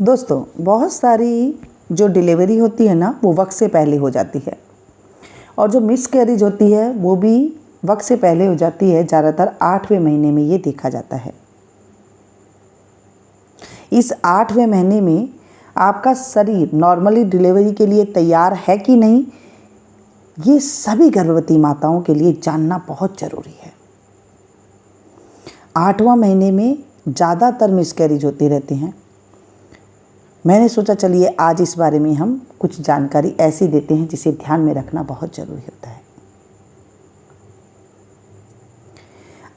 दोस्तों, बहुत सारी जो डिलीवरी होती है ना, वो वक्त से पहले हो जाती है और जो मिसकैरेज होती है वो भी वक्त से पहले हो जाती है। ज़्यादातर 8वें महीने में ये देखा जाता है। इस 8वें महीने में आपका शरीर नॉर्मली डिलीवरी के लिए तैयार है कि नहीं, ये सभी गर्भवती माताओं के लिए जानना बहुत ज़रूरी है। 8वां महीने में ज़्यादातर मिसकैरेज होते रहते हैं। मैंने सोचा चलिए आज इस बारे में हम कुछ जानकारी ऐसी देते हैं जिसे ध्यान में रखना बहुत ज़रूरी होता है।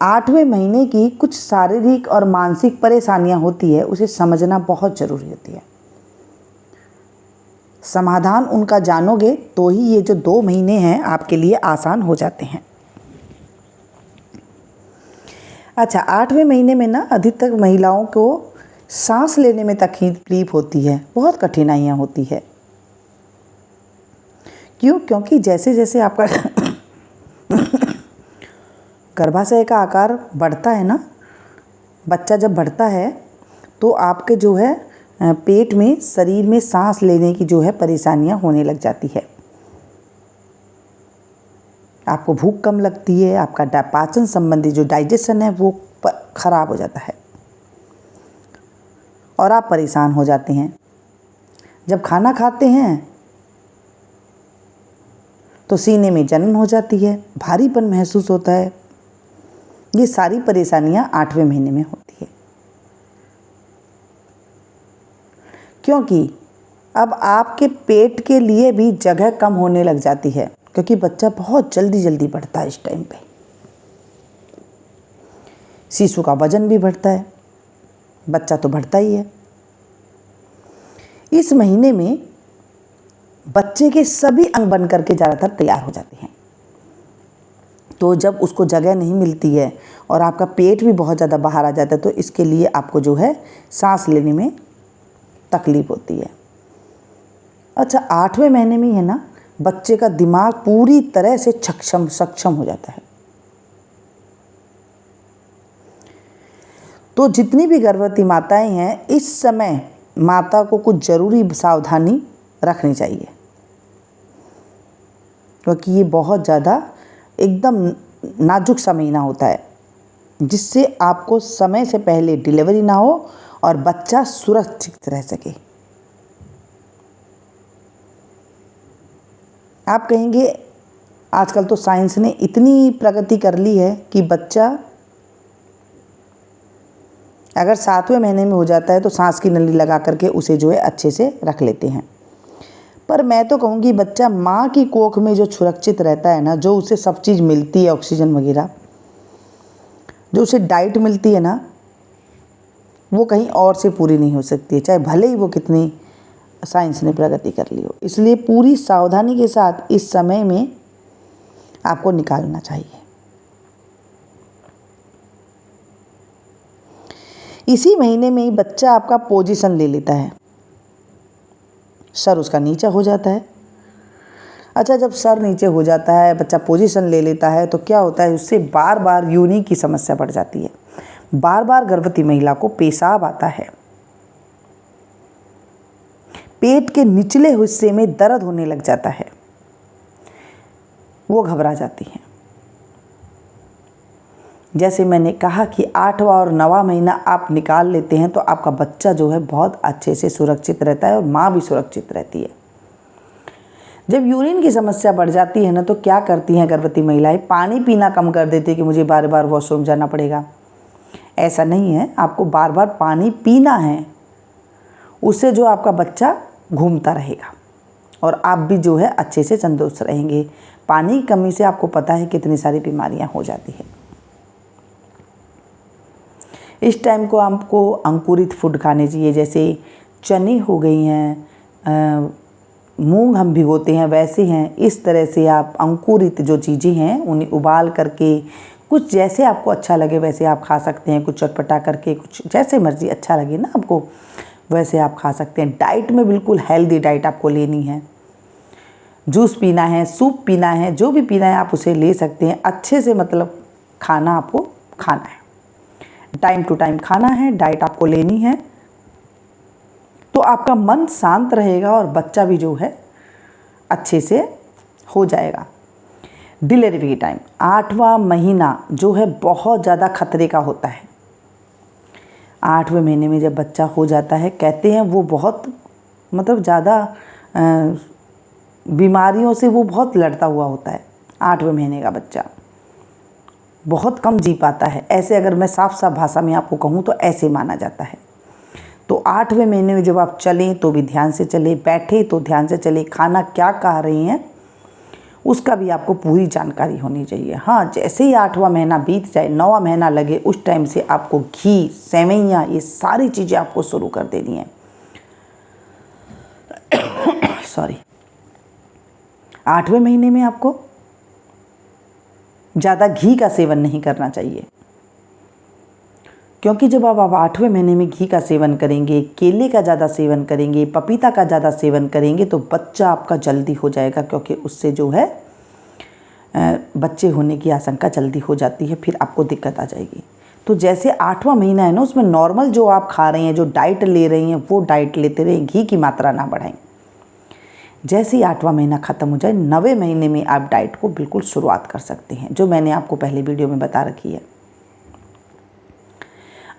8वें महीने की कुछ शारीरिक और मानसिक परेशानियां होती है, उसे समझना बहुत ज़रूरी होती है। समाधान उनका जानोगे तो ही ये जो 2 महीने हैं आपके लिए आसान हो जाते हैं। अच्छा, 8वें महीने में ना अधिकतर महिलाओं को सांस लेने में तकलीफ होती है, बहुत कठिनाइयाँ होती है। क्यों? क्योंकि जैसे जैसे आपका गर्भाशय का आकार बढ़ता है ना, बच्चा जब बढ़ता है तो आपके जो है पेट में, शरीर में सांस लेने की जो है परेशानियां होने लग जाती है। आपको भूख कम लगती है, आपका पाचन संबंधी जो डाइजेशन है वो खराब हो जाता है और आप परेशान हो जाते हैं। जब खाना खाते हैं तो सीने में जलन हो जाती है, भारीपन महसूस होता है। ये सारी परेशानियां 8वें महीने में होती है, क्योंकि अब आपके पेट के लिए भी जगह कम होने लग जाती है, क्योंकि बच्चा बहुत जल्दी जल्दी बढ़ता है। इस टाइम पे शिशु का वजन भी बढ़ता है, बच्चा तो बढ़ता ही है। इस महीने में बच्चे के सभी अंग बन करके ज़्यादातर तैयार हो जाते हैं। तो जब उसको जगह नहीं मिलती है और आपका पेट भी बहुत ज़्यादा बाहर आ जाता है, तो इसके लिए आपको जो है सांस लेने में तकलीफ होती है। अच्छा, 8वें महीने में है ना, बच्चे का दिमाग पूरी तरह से सक्षम हो जाता है। तो जितनी भी गर्भवती माताएं हैं, इस समय माता को कुछ ज़रूरी सावधानी रखनी चाहिए, क्योंकि ये बहुत ज़्यादा एकदम नाजुक सा महीना होता है, जिससे आपको समय से पहले डिलीवरी ना हो और बच्चा सुरक्षित रह सके। आप कहेंगे आजकल तो साइंस ने इतनी प्रगति कर ली है कि बच्चा अगर 7वें महीने में हो जाता है तो सांस की नली लगा करके उसे जो है अच्छे से रख लेते हैं। पर मैं तो कहूँगी बच्चा माँ की कोख में जो सुरक्षित रहता है ना, जो उसे सब चीज़ मिलती है, ऑक्सीजन वगैरह जो उसे डाइट मिलती है ना, वो कहीं और से पूरी नहीं हो सकती है, चाहे भले ही वो कितनी साइंस ने प्रगति कर ली हो। इसलिए पूरी सावधानी के साथ इस समय में आपको निकालना चाहिए। इसी महीने में ही बच्चा आपका पोजीशन ले लेता है, सर उसका नीचा हो जाता है। अच्छा, जब सर नीचे हो जाता है, बच्चा पोजीशन ले लेता है, तो क्या होता है, उससे बार बार यूरिन की समस्या बढ़ जाती है। बार बार गर्भवती महिला को पेशाब आता है, पेट के निचले हिस्से में दर्द होने लग जाता है, वो घबरा जाती है। जैसे मैंने कहा कि 8वां और 9वां महीना आप निकाल लेते हैं तो आपका बच्चा जो है बहुत अच्छे से सुरक्षित रहता है और माँ भी सुरक्षित रहती है। जब यूरिन की समस्या बढ़ जाती है ना, तो क्या करती हैं गर्भवती महिलाएं, पानी पीना कम कर देती है कि मुझे बार बार वॉशरूम जाना पड़ेगा। ऐसा नहीं है, आपको बार बार पानी पीना है, उससे जो आपका बच्चा घूमता रहेगा और आप भी जो है अच्छे से तंदुरुस्त रहेंगे। पानी की कमी से आपको पता है कितनी सारी बीमारियां हो जाती है। इस टाइम को आपको अंकुरित फूड खाने चाहिए, जैसे चने हो गई हैं, मूंग हम भिगोते हैं वैसे हैं। इस तरह से आप अंकुरित जो चीज़ें हैं उन्हें उबाल करके, कुछ जैसे आपको अच्छा लगे वैसे आप खा सकते हैं, कुछ चटपटा करके, कुछ जैसे मर्जी अच्छा लगे ना आपको वैसे आप खा सकते हैं। डाइट में बिल्कुल हेल्दी डाइट आपको लेनी है। जूस पीना है, सूप पीना है, जो भी पीना है आप उसे ले सकते हैं। अच्छे से मतलब खाना आपको खाना है, टाइम टू टाइम खाना है, डाइट आपको लेनी है। तो आपका मन शांत रहेगा और बच्चा भी जो है अच्छे से हो जाएगा। डिलीवरी टाइम 8वां महीना जो है बहुत ज़्यादा खतरे का होता है। 8वें महीने में जब बच्चा हो जाता है, कहते हैं वो बहुत मतलब ज़्यादा बीमारियों से वो बहुत लड़ता हुआ होता है। 8वें महीने का बच्चा बहुत कम जी पाता है, ऐसे अगर मैं साफ साफ भाषा में आपको कहूँ तो ऐसे माना जाता है। तो 8वें महीने में जब आप चलें तो भी ध्यान से चलें, बैठे तो ध्यान से चलें, खाना क्या खा रही हैं उसका भी आपको पूरी जानकारी होनी चाहिए। हाँ, जैसे ही 8वां महीना बीत जाए, 9वां महीना लगे, उस टाइम से आपको घी, सेवइयाँ, ये सारी चीज़ें आपको शुरू कर देनी है। सॉरी, 8वें महीने में आपको ज़्यादा घी का सेवन नहीं करना चाहिए, क्योंकि जब आप 8वें महीने में घी का सेवन करेंगे, केले का ज़्यादा सेवन करेंगे, पपीता का ज़्यादा सेवन करेंगे तो बच्चा आपका जल्दी हो जाएगा, क्योंकि उससे जो है बच्चे होने की आशंका जल्दी हो जाती है, फिर आपको दिक्कत आ जाएगी। तो जैसे 8वां महीना है ना, उसमें नॉर्मल जो आप खा रहे हैं, जो डाइट ले रही हैं, वो डाइट लेते रहें, घी की मात्रा ना बढ़ाएं। जैसे ही 8वां महीना ख़त्म हो जाए, 9वें महीने में आप डाइट को बिल्कुल शुरुआत कर सकते हैं, जो मैंने आपको पहले वीडियो में बता रखी है।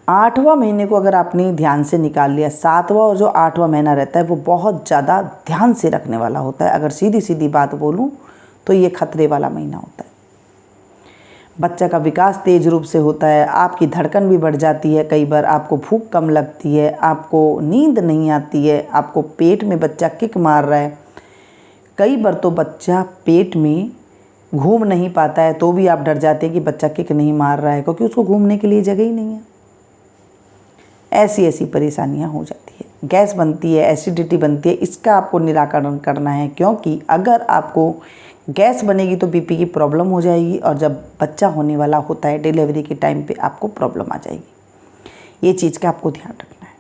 8वां महीने को अगर आपने ध्यान से निकाल लिया, 7वां और जो 8वां महीना रहता है वो बहुत ज़्यादा ध्यान से रखने वाला होता है। अगर सीधी सीधी बात बोलूँ तो ये खतरे वाला महीना होता है। बच्चा का विकास तेज रूप से होता है, आपकी धड़कन भी बढ़ जाती है, कई बार आपको भूख कम लगती है, आपको नींद नहीं आती है, आपको पेट में बच्चा किक मार रहा है। कई बार तो बच्चा पेट में घूम नहीं पाता है तो भी आप डर जाते हैं कि बच्चा किक नहीं मार रहा है, क्योंकि उसको घूमने के लिए जगह ही नहीं है। ऐसी ऐसी परेशानियां हो जाती है, गैस बनती है, एसिडिटी बनती है, इसका आपको निराकरण करना है, क्योंकि अगर आपको गैस बनेगी तो बीपी की प्रॉब्लम हो जाएगी, और जब बच्चा होने वाला होता है डिलीवरी के टाइम पे आपको प्रॉब्लम आ जाएगी। ये चीज़ का आपको ध्यान रखना है।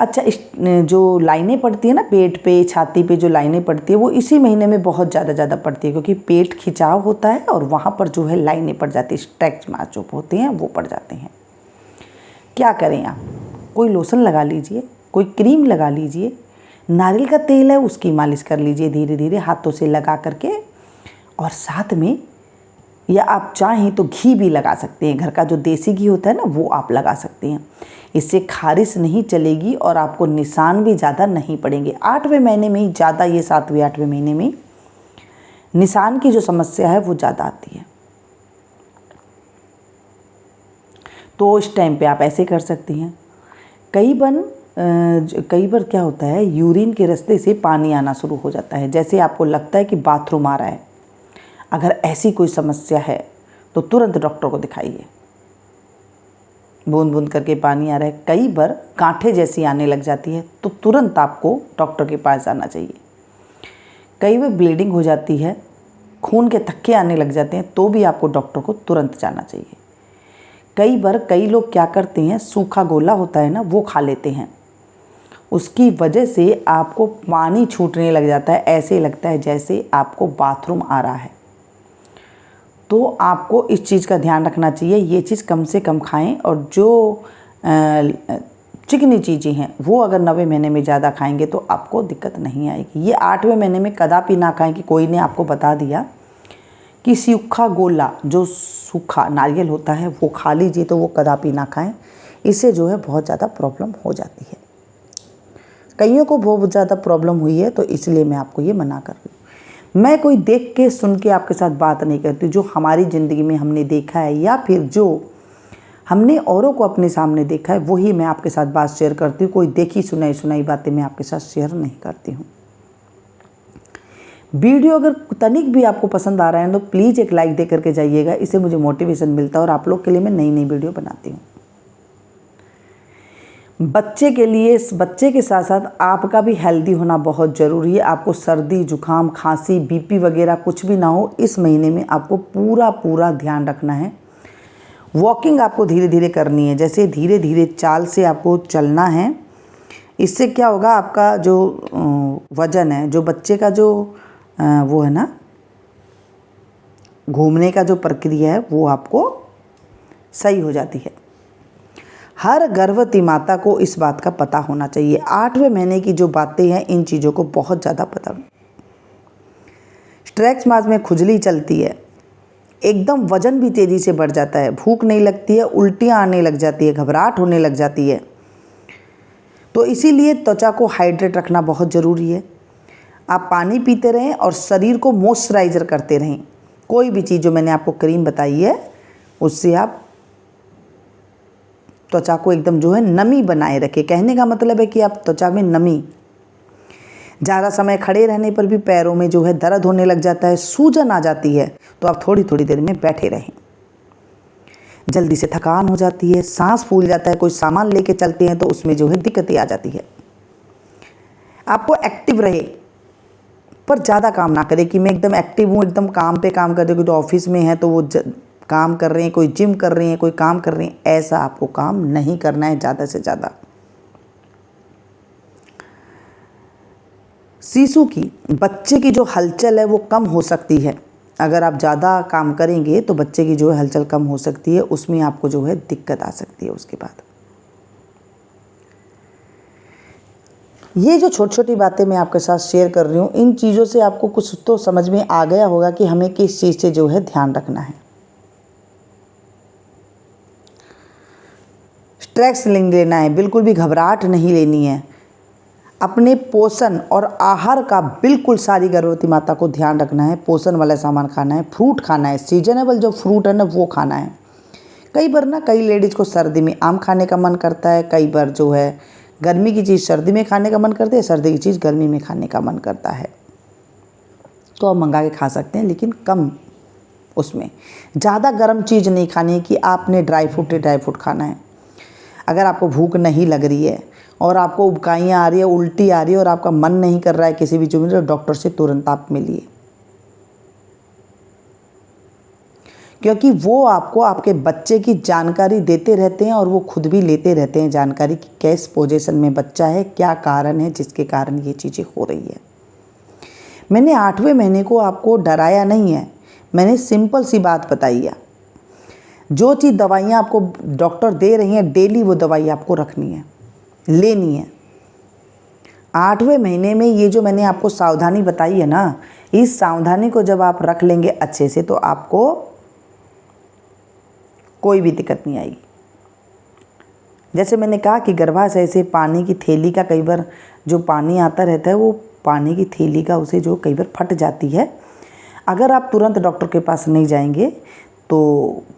अच्छा, इस जो लाइनें पड़ती है ना पेट पे, छाती पे जो लाइनें पड़ती है, वो इसी महीने में बहुत ज़्यादा पड़ती है, क्योंकि पेट खिंचाव होता है और वहाँ पर जो है लाइनें पड़ जाती है, स्ट्रेच मार्क्स जो होते हैं वो पड़ जाते हैं। क्या करें आप, कोई लोशन लगा लीजिए, कोई क्रीम लगा लीजिए, नारियल का तेल है उसकी मालिश कर लीजिए धीरे धीरे हाथों से लगा करके, और साथ में या आप चाहें तो घी भी लगा सकते हैं। घर का जो देसी घी होता है ना, वो आप लगा सकते हैं। इससे खारिश नहीं चलेगी और आपको निशान भी ज़्यादा नहीं पड़ेंगे। 8वें महीने में ही ज़्यादा, ये 7वें 8वें महीने में निशान की जो समस्या है वो ज़्यादा आती है। तो इस टाइम पे आप ऐसे कर सकती हैं। कई बार क्या होता है, यूरिन के रास्ते से पानी आना शुरू हो जाता है, जैसे आपको लगता है कि बाथरूम आ रहा है। अगर ऐसी कोई समस्या है तो तुरंत डॉक्टर को दिखाइए। बूंद बूंद करके पानी आ रहा है, कई बार गांठें जैसी आने लग जाती है, तो तुरंत आपको डॉक्टर के पास जाना चाहिए। कई बार ब्लीडिंग हो जाती है, खून के थक्के आने लग जाते हैं, तो भी आपको डॉक्टर को तुरंत जाना चाहिए। कई बार कई लोग क्या करते हैं, सूखा गोला होता है ना, वो खा लेते हैं, उसकी वजह से आपको पानी छूटने लग जाता है, ऐसे लगता है जैसे आपको बाथरूम आ रहा है। तो आपको इस चीज़ का ध्यान रखना चाहिए, ये चीज़ कम से कम खाएं, और जो चिकनी चीज़ें हैं वो अगर 9वें महीने में ज़्यादा खाएंगे तो आपको दिक्कत नहीं आएगी। ये 8वें महीने में कदापि ना खाएं कि कोई ने आपको बता दिया कि सूखा गोला, जो सूखा नारियल होता है वो खा लीजिए, तो वो कदापि ना खाएं। इससे जो है बहुत ज़्यादा प्रॉब्लम हो जाती है। कईयों को बहुत ज़्यादा प्रॉब्लम हुई है, तो इसलिए मैं आपको ये मना कर रही हूँ। मैं कोई देख के सुन के आपके साथ बात नहीं करती, जो हमारी ज़िंदगी में हमने देखा है या फिर जो हमने औरों को अपने सामने देखा है वही मैं आपके साथ बात शेयर करती हूँ। कोई देखी सुनाई बातें मैं आपके साथ शेयर नहीं करती हूँ। वीडियो अगर तनिक भी आपको पसंद आ रहा है तो प्लीज़ एक लाइक दे करके जाइएगा, इससे मुझे मोटिवेशन मिलता है और आप लोग के लिए मैं नई नई वीडियो बनाती हूँ। बच्चे के लिए, बच्चे के साथ साथ आपका भी हेल्दी होना बहुत ज़रूरी है। आपको सर्दी जुकाम खांसी बीपी वगैरह कुछ भी ना हो, इस महीने में आपको पूरा ध्यान रखना है। वॉकिंग आपको धीरे धीरे करनी है, जैसे धीरे धीरे चाल से आपको चलना है। इससे क्या होगा, आपका जो वज़न है, जो बच्चे का जो वो है ना, घूमने का जो प्रक्रिया है वो आपको सही हो जाती है। हर गर्भवती माता को इस बात का पता होना चाहिए। 8वें महीने की जो बातें हैं, इन चीज़ों को बहुत ज़्यादा पता। स्ट्रेस मार्क्स में खुजली चलती है, एकदम वजन भी तेज़ी से बढ़ जाता है, भूख नहीं लगती है, उल्टियाँ आने लग जाती है, घबराहट होने लग जाती है। तो इसीलिए त्वचा को हाइड्रेट रखना बहुत ज़रूरी है। आप पानी पीते रहें और शरीर को मॉइस्चराइज़र करते रहें। कोई भी चीज़ जो मैंने आपको क्रीम बताई है, उससे आप त्वचा को एकदम जो है नमी बनाए रखें। कहने का मतलब है कि आप त्वचा में नमी, ज़्यादा समय खड़े रहने पर भी पैरों में जो है दर्द होने लग जाता है, सूजन आ जाती है, तो आप थोड़ी थोड़ी देर में बैठे रहें। जल्दी से थकान हो जाती है, सांस फूल जाता है, कोई सामान लेके चलते हैं तो उसमें जो है दिक्कतें आ जाती है। आपको एक्टिव रहे, पर ज़्यादा काम ना करें कि मैं एकदम एक्टिव हूँ, एकदम काम पे काम कर रही हूँ। कोई ऑफिस में है तो वो काम कर रहे हैं, कोई जिम कर रहे हैं, कोई काम कर रहे हैं, ऐसा आपको काम नहीं करना है ज़्यादा से ज़्यादा। शिशु की, बच्चे की जो हलचल है वो कम हो सकती है। अगर आप ज़्यादा काम करेंगे तो बच्चे की जो है हलचल कम हो सकती है, उसमें आपको जो है दिक्कत आ सकती है। उसके बाद ये जो छोटी छोटी बातें मैं आपके साथ शेयर कर रही हूँ, इन चीज़ों से आपको कुछ तो समझ में आ गया होगा कि हमें किस चीज़ से जो है ध्यान रखना है। स्ट्रेस नहीं लेना है, बिल्कुल भी घबराहट नहीं लेनी है। अपने पोषण और आहार का बिल्कुल सारी गर्भवती माता को ध्यान रखना है। पोषण वाला सामान खाना है, फ्रूट खाना है, सीजनेबल जो फ्रूट है ना वो खाना है। कई बार ना कई लेडीज़ को सर्दी में आम खाने का मन करता है, कई बार जो है गर्मी की चीज़ सर्दी में खाने का मन करता है, सर्दी की चीज़ गर्मी में खाने का मन करता है, तो आप मंगा के खा सकते हैं, लेकिन कम उसमें। ज़्यादा गर्म चीज़ नहीं खानी है कि आपने ड्राई फ्रूट खाना है। अगर आपको भूख नहीं लग रही है और आपको उबकाइयाँ आ रही है, उल्टी आ रही है और आपका मन नहीं कर रहा है किसी भी चीज़ में, तो डॉक्टर से तुरंत आप मिलिए, क्योंकि वो आपको आपके बच्चे की जानकारी देते रहते हैं और वो खुद भी लेते रहते हैं जानकारी कि किस पोजीशन में बच्चा है, क्या कारण है जिसके कारण ये चीज़ें हो रही है। मैंने 8वें महीने को आपको डराया नहीं है, मैंने सिंपल सी बात बताई है। जो चीज़ दवाइयाँ आपको डॉक्टर दे रही हैं, डेली वो दवाई आपको रखनी है, लेनी है। 8वें महीने में ये जो मैंने आपको सावधानी बताई है ना, इस सावधानी को जब आप रख लेंगे अच्छे से, तो आपको कोई भी दिक्कत नहीं आएगी। जैसे मैंने कहा कि गर्भाशय से पानी की थैली का कई बार जो पानी आता रहता है, वो पानी की थैली का उसे जो कई बार फट जाती है। अगर आप तुरंत डॉक्टर के पास नहीं जाएंगे तो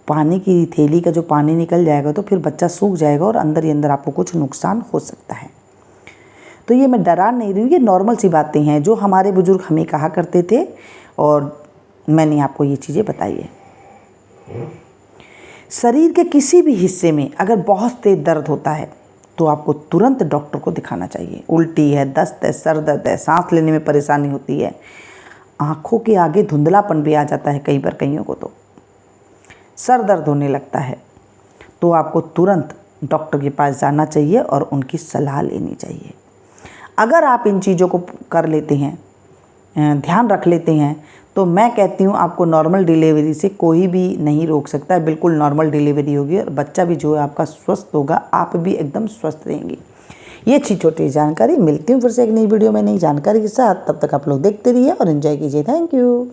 पानी की थैली का जो पानी निकल जाएगा, तो फिर बच्चा सूख जाएगा और अंदर ही अंदर आपको कुछ नुकसान हो सकता है। तो ये मैं डरा नहीं रही हूँ, ये नॉर्मल सी बातें हैं जो हमारे बुजुर्ग हमें कहा करते थे और मैंने आपको ये चीज़ें बताई है। शरीर के किसी भी हिस्से में अगर बहुत तेज दर्द होता है तो आपको तुरंत डॉक्टर को दिखाना चाहिए। उल्टी है, दस्त है, सर दर्द है, सांस लेने में परेशानी होती है, आँखों के आगे धुंधलापन भी आ जाता है कई बार, कईयों को तो सर दर्द होने लगता है, तो आपको तुरंत डॉक्टर के पास जाना चाहिए और उनकी सलाह लेनी चाहिए। अगर आप इन चीज़ों को कर लेते हैं, ध्यान रख लेते हैं, तो मैं कहती हूँ आपको नॉर्मल डिलीवरी से कोई भी नहीं रोक सकता है। बिल्कुल नॉर्मल डिलीवरी होगी और बच्चा भी जो है आपका स्वस्थ होगा, आप भी एकदम स्वस्थ रहेंगी। ये अच्छी छोटी जानकारी। मिलती हूँ फिर से एक नई वीडियो में नई जानकारी के साथ। तब तक आप लोग देखते रहिए और एंजॉय कीजिए। Thank you.